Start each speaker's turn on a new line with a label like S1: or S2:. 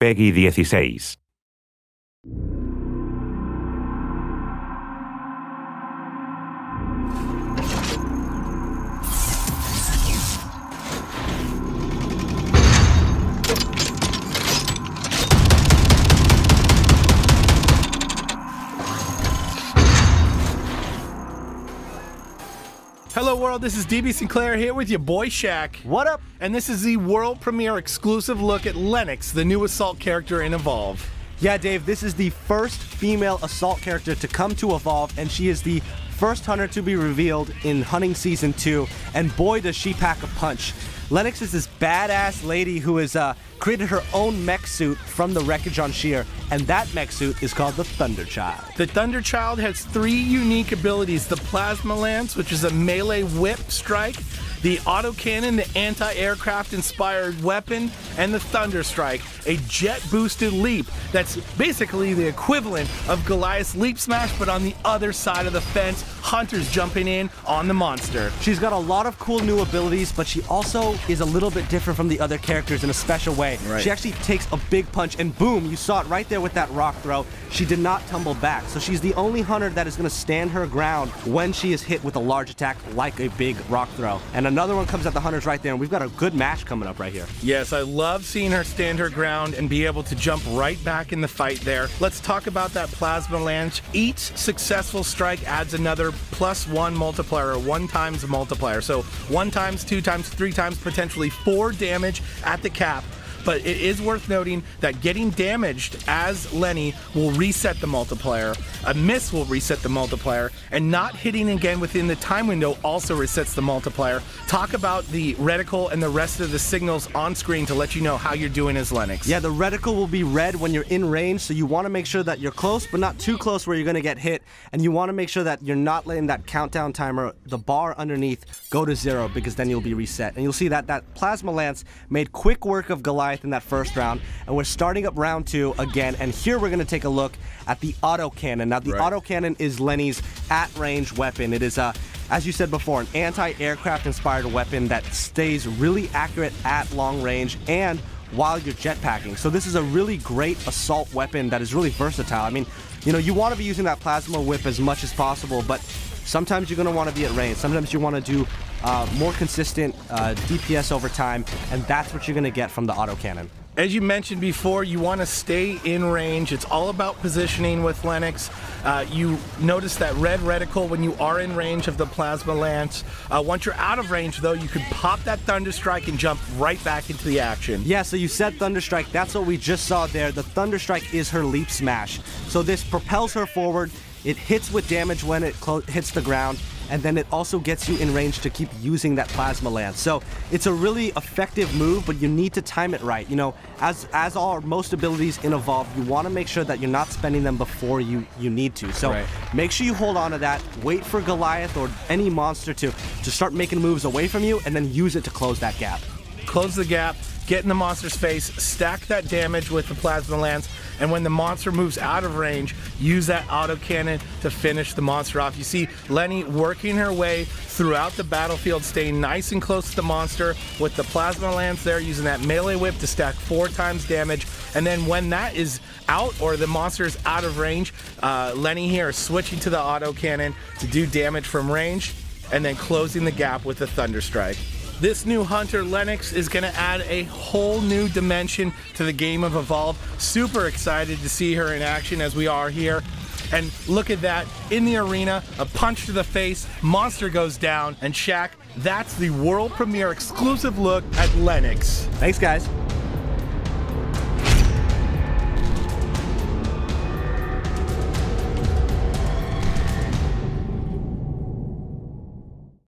S1: Peggy 16.
S2: Hello world, this is DB Sinclair here with your boy Shaq.
S3: What up?
S2: And this is the world premiere exclusive look at Lennox, the new Assault character in Evolve.
S3: Yeah, Dave, this is the first female Assault character to come to Evolve, and she is the first hunter to be revealed in Hunting Season 2, and boy does she pack a punch. Lennox is this badass lady who has created her own mech suit from the wreckage on Sheer, and that mech suit is called the Thunderchild.
S2: The Thunderchild has 3 unique abilities: the Plasma Lance, which is a melee whip strike, the autocannon, the anti-aircraft inspired weapon, and the Thunder Strike, a jet-boosted leap that's basically the equivalent of Goliath's leap smash, but on the other side of the fence, hunters jumping in on the monster.
S3: She's got a lot of cool new abilities, but she also is a little bit different from the other characters in a special way.
S2: Right.
S3: She actually takes a big punch, and boom, you saw it right there with that rock throw. She did not tumble back, so she's the only hunter that is going to stand her ground when she is hit with a large attack like a big rock throw. And another one comes at the hunters right there, and we've got a good match coming up right here.
S2: Yes, I love seeing her stand her ground and be able to jump right back in the fight there. Let's talk about that Plasma Lance. Each successful strike adds another +1 multiplier, or 1 times multiplier. So 1 times, 2 times, 3 times, potentially 4 damage at the cap. But it is worth noting that getting damaged as Lenny will reset the multiplier, a miss will reset the multiplier, and not hitting again within the time window also resets the multiplier. Talk about the reticle and the rest of the signals on screen to let you know how you're doing as Lennox.
S3: Yeah, the reticle will be red when you're in range, so you want to make sure that you're close, but not too close where you're going to get hit, and you want to make sure that you're not letting that countdown timer, the bar underneath, go to 0, because then you'll be reset. And you'll see that that Plasma Lance made quick work of Goliath in that first round, and we're starting up round 2 again, and here we're going to take a look at the autocannon. Now, the autocannon is Lenny's at-range weapon. It is, as you said before, an anti-aircraft inspired weapon that stays really accurate at long range and while you're jetpacking. So this is a really great assault weapon that is really versatile. I mean, you know, you want to be using that plasma whip as much as possible, but sometimes you're going to want to be at range. Sometimes you want to do more consistent DPS over time, and that's what you're going to get from the autocannon.
S2: As you mentioned before, you want to stay in range. It's all about positioning with Lennox. You notice that red reticle when you are in range of the Plasma Lance. Once you're out of range, though, you can pop that Thunder Strike and jump right back into the action.
S3: Yeah, so you said Thunder Strike. That's what we just saw there. The Thunder Strike is her leap smash. So this propels her forward. It hits with damage when it hits the ground, and then it also gets you in range to keep using that Plasma Lance. So it's a really effective move, but you need to time it right. You know, as are most abilities in Evolve, you want to make sure that you're not spending them before you need to. So make sure you hold on to that, wait for Goliath or any monster to start making moves away from you, and then use it to close that gap.
S2: Close the gap, get in the monster's face, stack that damage with the Plasma Lance, and when the monster moves out of range, use that autocannon to finish the monster off. You see Lenny working her way throughout the battlefield, staying nice and close to the monster with the Plasma Lance there, using that melee whip to stack 4 times damage. And then when that is out, or the monster is out of range, Lenny here is switching to the autocannon to do damage from range, and then closing the gap with the Thunder Strike. This new hunter, Lennox, is going to add a whole new dimension to the game of Evolve. Super excited to see her in action as we are here. And look at that, in the arena, a punch to the face, monster goes down, and Shaq, that's the world premiere exclusive look at Lennox.
S3: Thanks, guys.